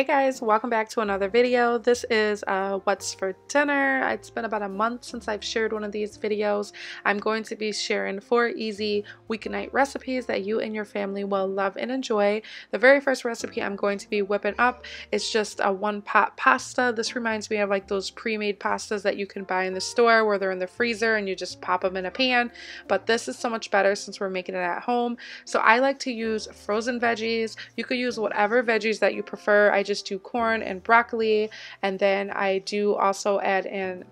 guys, welcome back to another video. This is what's for dinner. It's been about a month since I've shared one of these videos. I'm going to be sharing 4 easy weeknight recipes that you and your family will love and enjoy. The very first recipe I'm going to be whipping up is just a 1-pot pasta. This reminds me of like those pre-made pastas that you can buy in the store where they're in the freezer and you just pop them in a pan, but this is so much better since we're making it at home. So I like to use frozen veggies. You could use whatever veggies that you prefer. I just do corn and broccoli, and then I do also add in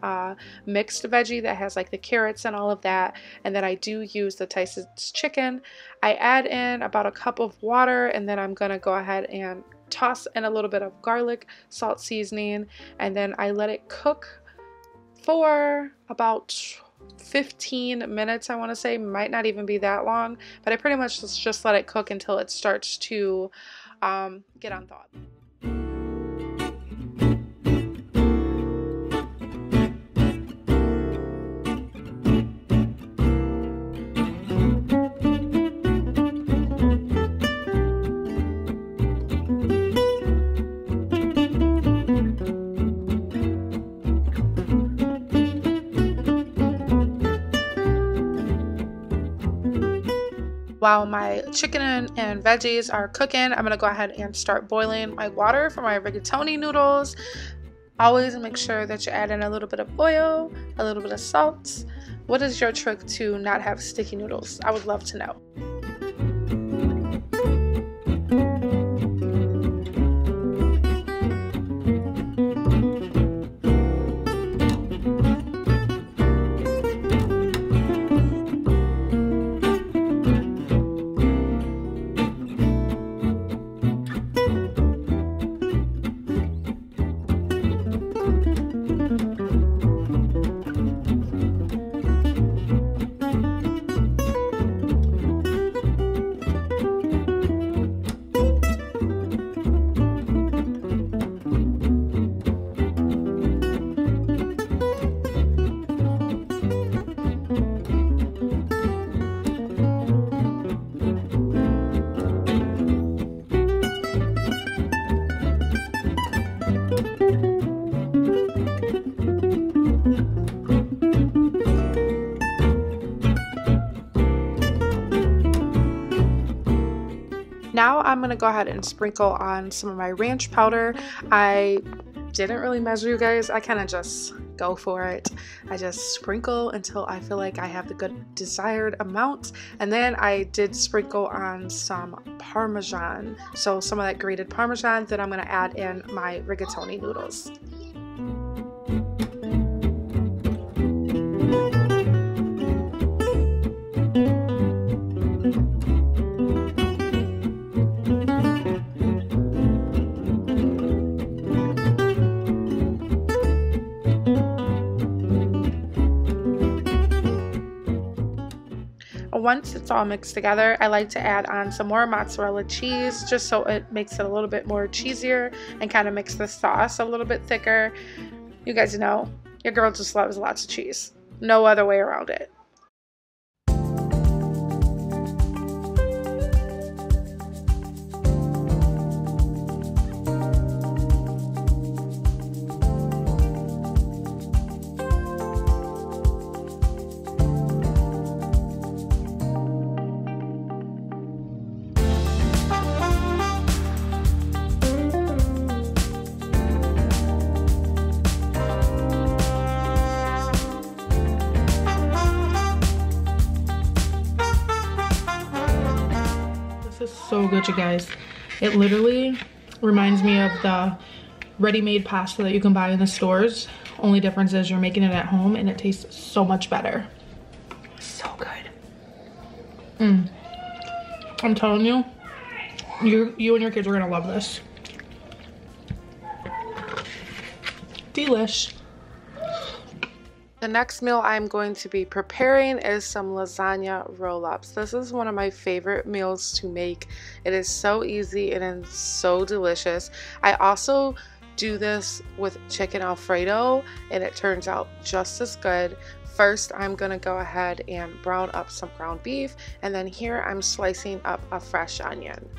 mixed veggie that has like the carrots and all of that, and then I do use the Tyson's chicken. I add in about a cup of water, and then I'm gonna go ahead and toss in a little bit of garlic, salt, seasoning, and then I let it cook for about 15 minutes. I want to say, might not even be that long, but I pretty much just let it cook until it starts to get unthawed. While my chicken and veggies are cooking, I'm going to go ahead and start boiling my water for my rigatoni noodles. Always make sure that you add in a little bit of oil, a little bit of salt. What is your trick to not have sticky noodles? I would love to know. Now I'm going to go ahead and sprinkle on some of my ranch powder. I didn't really measure, you guys. I kind of just go for it. I just sprinkle until I feel like I have the good desired amount. And then I did sprinkle on some Parmesan. So some of that grated Parmesan. Then I'm going to add in my rigatoni noodles. Once it's all mixed together, I like to add on some more mozzarella cheese just so it makes it a little bit more cheesier and kind of makes the sauce a little bit thicker. You guys know, your girl just loves lots of cheese. No other way around it. So good, you guys. It literally reminds me of the ready-made pasta that you can buy in the stores. Only difference is you're making it at home and it tastes so much better. So good. I'm telling you, you and your kids are gonna love this. Delish. The next meal I'm going to be preparing is some lasagna roll-ups. This is one of my favorite meals to make. It is so easy and it's so delicious. I also do this with chicken Alfredo and it turns out just as good. First, I'm gonna go ahead and brown up some ground beef, and then here I'm slicing up a fresh onion.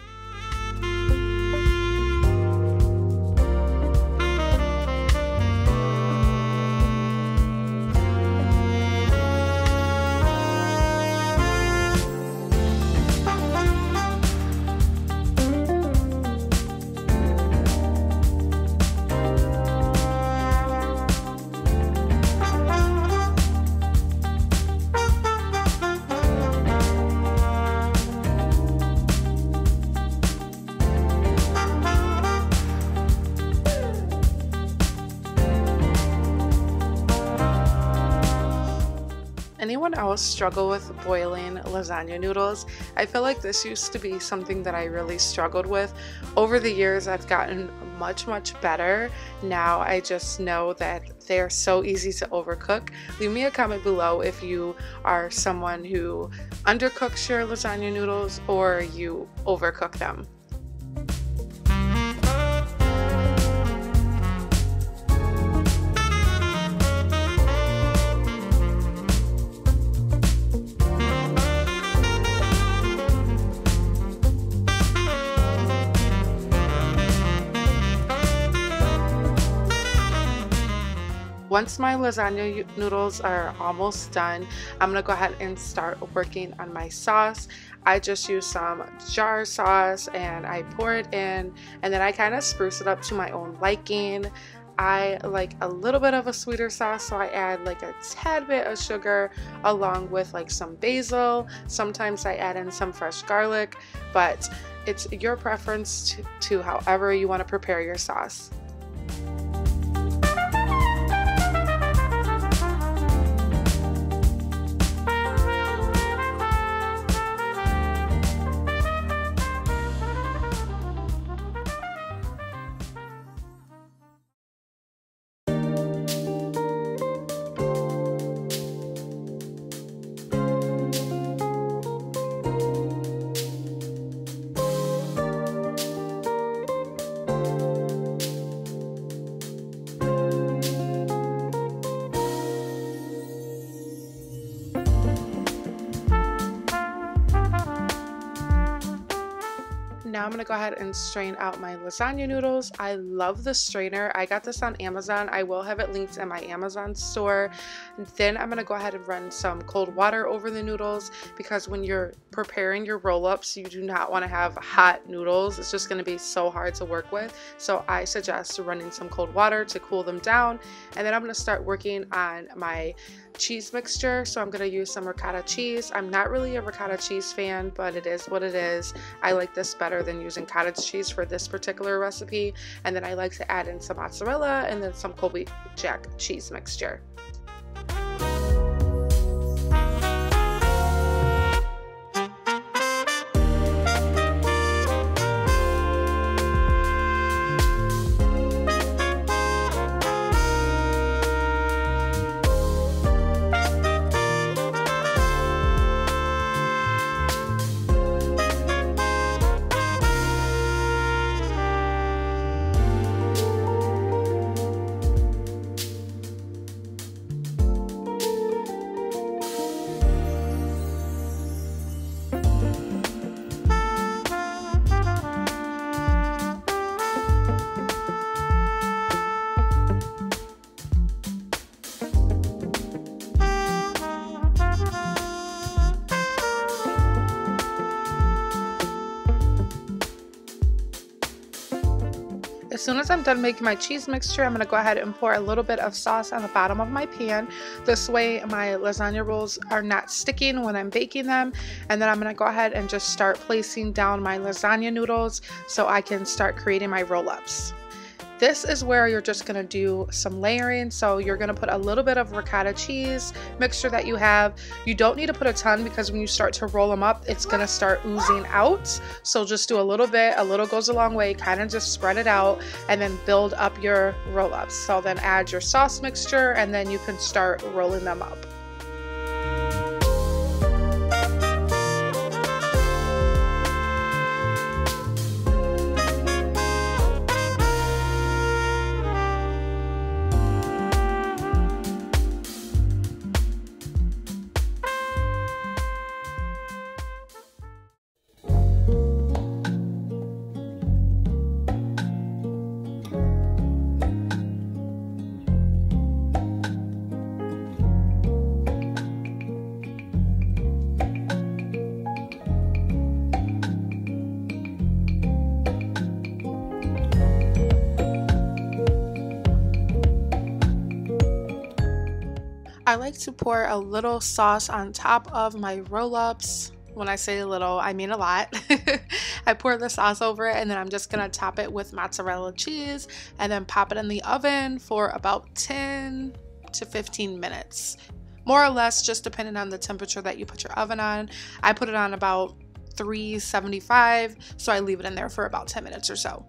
anyone else struggle with boiling lasagna noodles? I feel like this used to be something that I really struggled with. Over the years, I've gotten much better. Now I just know that they're so easy to overcook. Leave me a comment below if you are someone who undercooks your lasagna noodles or you overcook them. Once my lasagna noodles are almost done, I'm gonna go ahead and start working on my sauce. I just use some jar sauce and I pour it in, and then I kind of spruce it up to my own liking. I like a little bit of a sweeter sauce, so I add like a tad bit of sugar along with like some basil. Sometimes I add in some fresh garlic, but it's your preference to however you want to prepare your sauce. Now I'm gonna go ahead and strain out my lasagna noodles. I love the strainer. I got this on Amazon. I will have it linked in my Amazon store. Then I'm gonna go ahead and run some cold water over the noodles, because when you're preparing your roll-ups, you do not want to have hot noodles. It's just gonna be so hard to work with. So I suggest running some cold water to cool them down. And then I'm gonna start working on my cheese mixture. So I'm going to use some ricotta cheese. I'm not really a ricotta cheese fan, but it is what it is. I like this better than using cottage cheese for this particular recipe. And then I like to add in some mozzarella and then some Colby Jack cheese mixture. As soon as I'm done making my cheese mixture, I'm going to go ahead and pour a little bit of sauce on the bottom of my pan. This way my lasagna rolls are not sticking when I'm baking them. And then I'm going to go ahead and just start placing down my lasagna noodles so I can start creating my roll-ups. This is where you're just going to do some layering. So you're going to put a little bit of ricotta cheese mixture that you have. You don't need to put a ton, because when you start to roll them up, it's going to start oozing out. So just do a little bit. A little goes a long way. Kind of just spread it out and then build up your roll-ups. So then add your sauce mixture and then you can start rolling them up. I like to pour a little sauce on top of my roll-ups. When I say a little, I mean a lot. I pour the sauce over it, and then I'm just gonna top it with mozzarella cheese and then pop it in the oven for about 10 to 15 minutes. more or less, just depending on the temperature that you put your oven on. I put it on about 375, so I leave it in there for about 10 minutes or so.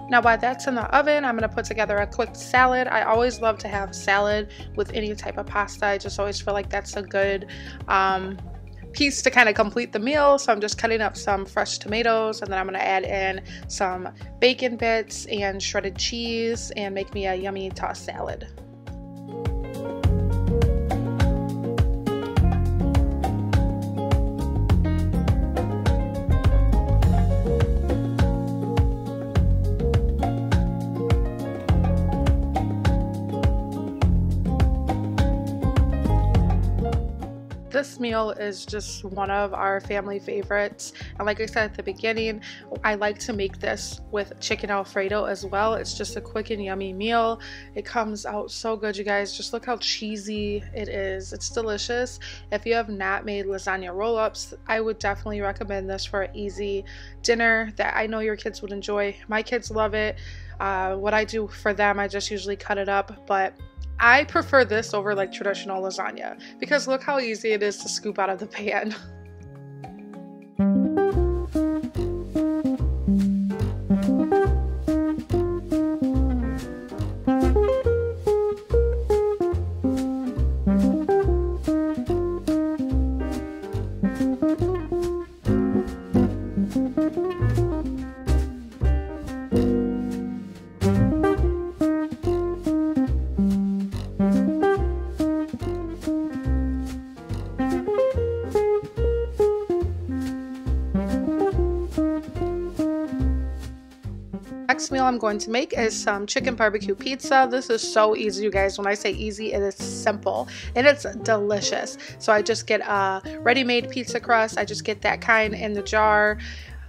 Now while that's in the oven, I'm going to put together a quick salad. I always love to have salad with any type of pasta. I just always feel like that's a good piece to kind of complete the meal. So I'm just cutting up some fresh tomatoes, and then I'm going to add in some bacon bits and shredded cheese and make me a yummy tossed salad. This meal is just one of our family favorites, and like I said at the beginning, I like to make this with chicken Alfredo as well. It's just a quick and yummy meal. It comes out so good, you guys. Just look how cheesy it is. It's delicious. If you have not made lasagna roll-ups, I would definitely recommend this for an easy dinner that I know your kids would enjoy. My kids love it. What I do for them, I just usually cut it up, but I prefer this over like traditional lasagna because look how easy it is to scoop out of the pan. Next meal I'm going to make is some chicken barbecue pizza. This is so easy, you guys. When I say easy, it is simple and it's delicious. So I just get a ready-made pizza crust. I just get that kind in the jar,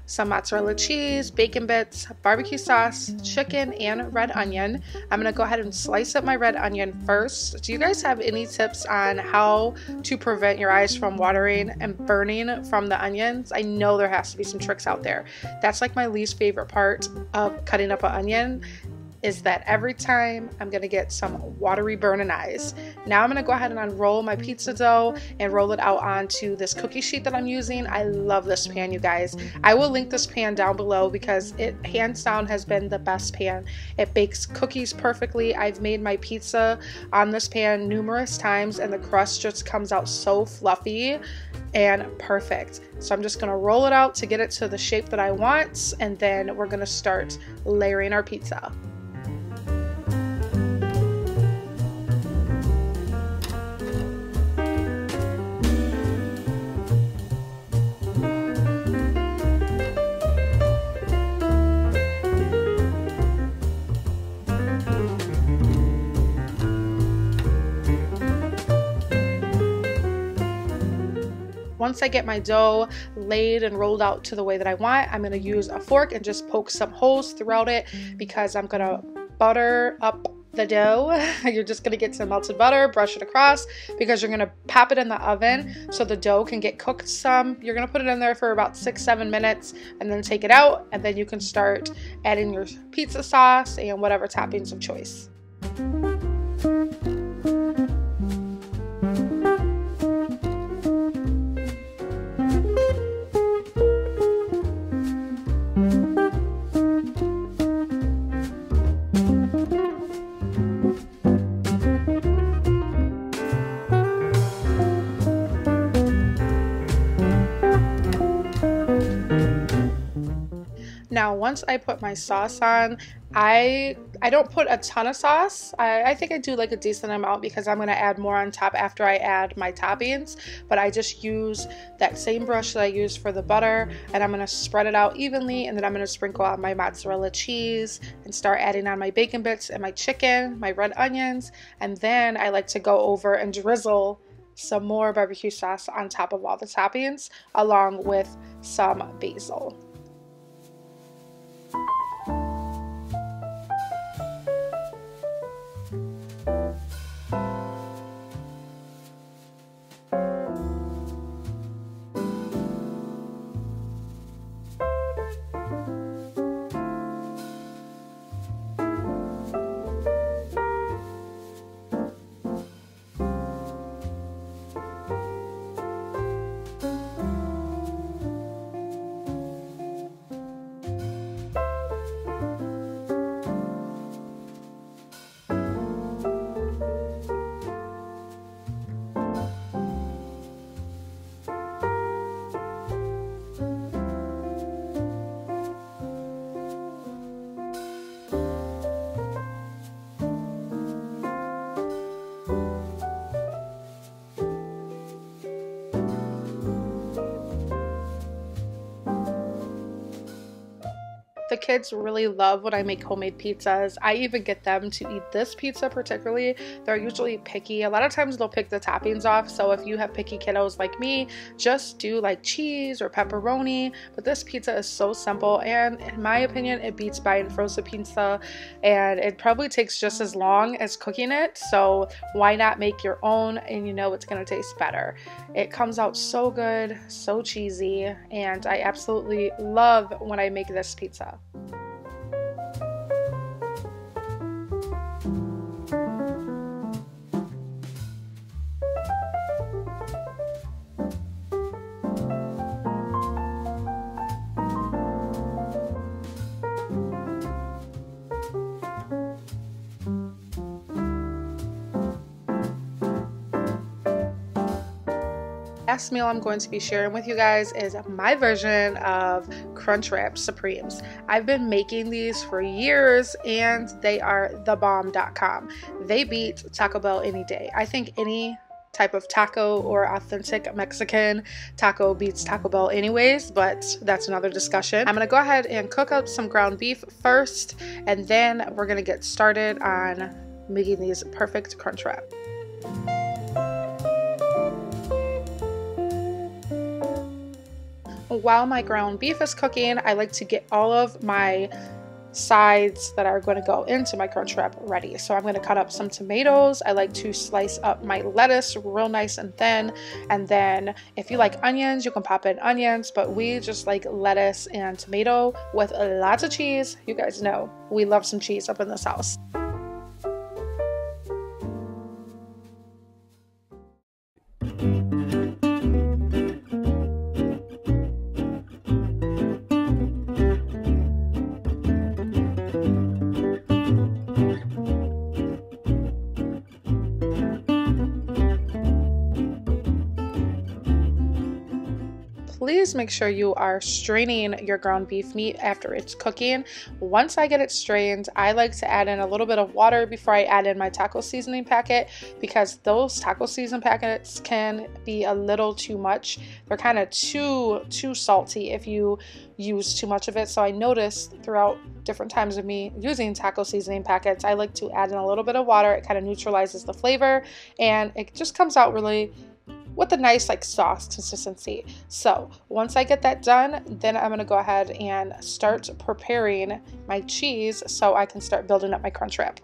some mozzarella cheese, bacon bits, barbecue sauce, chicken, and red onion. I'm gonna go ahead and slice up my red onion first. Do you guys have any tips on how to prevent your eyes from watering and burning from the onions? I know there has to be some tricks out there. That's like my least favorite part of cutting up an onion, is that every time I'm gonna get some watery burning eyes. Now I'm gonna go ahead and unroll my pizza dough and roll it out onto this cookie sheet that I'm using. I love this pan, you guys. I will link this pan down below because it hands down has been the best pan. It bakes cookies perfectly. I've made my pizza on this pan numerous times and the crust just comes out so fluffy and perfect. So I'm just gonna roll it out to get it to the shape that I want, and then we're gonna start layering our pizza. Once I get my dough laid and rolled out to the way that I want, I'm going to use a fork and just poke some holes throughout it because I'm going to butter up the dough. You're just going to get some melted butter, brush it across because you're going to pop it in the oven so the dough can get cooked some. You're going to put it in there for about 6-7 minutes and then take it out, and then you can start adding your pizza sauce and whatever toppings of choice. Now, once I put my sauce on, I don't put a ton of sauce. I think I do like a decent amount because I'm going to add more on top after I add my toppings, but I just use that same brush that I used for the butter, and I'm going to spread it out evenly, and then I'm going to sprinkle on my mozzarella cheese and start adding on my bacon bits and my chicken, my red onions, and then I like to go over and drizzle some more barbecue sauce on top of all the toppings along with some basil. The kids really love when I make homemade pizzas. I even get them to eat this pizza particularly. They're usually picky. A lot of times they'll pick the toppings off. So if you have picky kiddos like me, just do like cheese or pepperoni. But this pizza is so simple, and in my opinion, it beats buying frozen pizza, and it probably takes just as long as cooking it. So why not make your own, and you know it's gonna taste better. It comes out so good, so cheesy, and I absolutely love when I make this pizza. Last meal I'm going to be sharing with you guys is my version of Crunchwrap Supremes. I've been making these for years and they are thebomb.com. They beat Taco Bell any day. I think any type of taco or authentic Mexican taco beats Taco Bell anyways, but that's another discussion. I'm gonna go ahead and cook up some ground beef first, and then we're gonna get started on making these perfect Crunchwrap. While my ground beef is cooking, I like to get all of my sides that are going to go into my Crunchwrap ready. So I'm going to cut up some tomatoes. I like to slice up my lettuce real nice and thin, and then if you like onions, you can pop in onions, but we just like lettuce and tomato with lots of cheese. You guys know we love some cheese up in this house. Please make sure you are straining your ground beef meat after it's cooking. Once I get it strained, I like to add in a little bit of water before I add in my taco seasoning packet, because those taco season packets can be a little too much. They're kind of too salty if you use too much of it. So I noticed throughout different times of me using taco seasoning packets, I like to add in a little bit of water. It kind of neutralizes the flavor and it just comes out really with a nice like sauce consistency. So once I get that done, then I'm gonna go ahead and start preparing my cheese so I can start building up my Crunchwrap.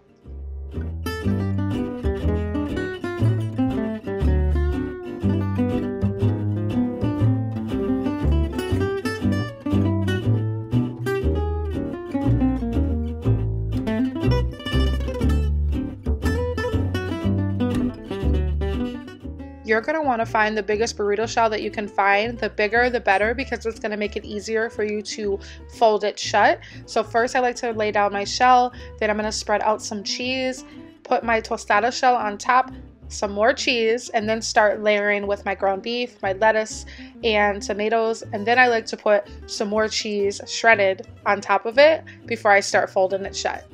You're going to want to find the biggest burrito shell that you can find. The bigger the better, because it's going to make it easier for you to fold it shut. So first I like to lay down my shell, then I'm going to spread out some cheese, put my tostada shell on top, some more cheese, and then start layering with my ground beef, my lettuce, and tomatoes. And then I like to put some more cheese shredded on top of it before I start folding it shut.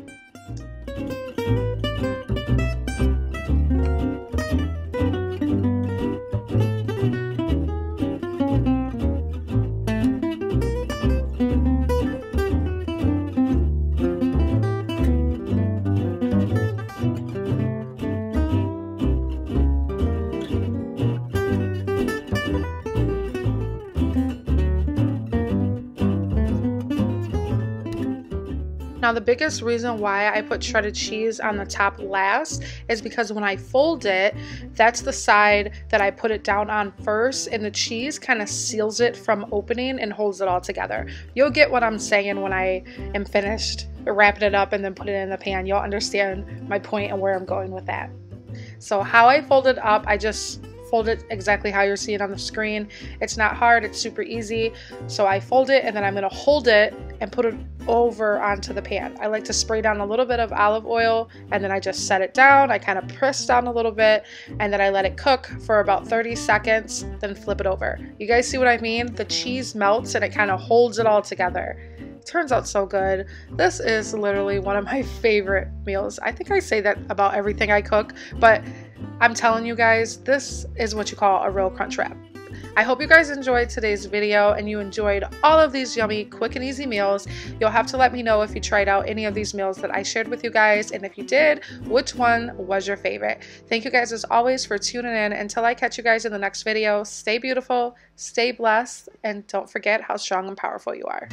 Now the biggest reason why I put shredded cheese on the top last is because when I fold it, that's the side that I put it down on first, and the cheese kind of seals it from opening and holds it all together. You'll get what I'm saying when I am finished wrapping it up and then put it in the pan. You'll understand my point and where I'm going with that. So how I fold it up, I just fold it exactly how you're seeing on the screen. It's not hard, it's super easy. So I fold it and then I'm gonna hold it and put it over onto the pan. I like to spray down a little bit of olive oil and then I just set it down. I kind of press down a little bit and then I let it cook for about 30 seconds, then flip it over. You guys see what I mean? The cheese melts and it kind of holds it all together. It turns out so good. This is literally one of my favorite meals. I think I say that about everything I cook, but I'm telling you guys, this is what you call a real crunch wrap. I hope you guys enjoyed today's video and you enjoyed all of these yummy, quick and easy meals. You'll have to let me know if you tried out any of these meals that I shared with you guys, and if you did, which one was your favorite. Thank you guys as always for tuning in. Until I catch you guys in the next video, stay beautiful, stay blessed, and don't forget how strong and powerful you are.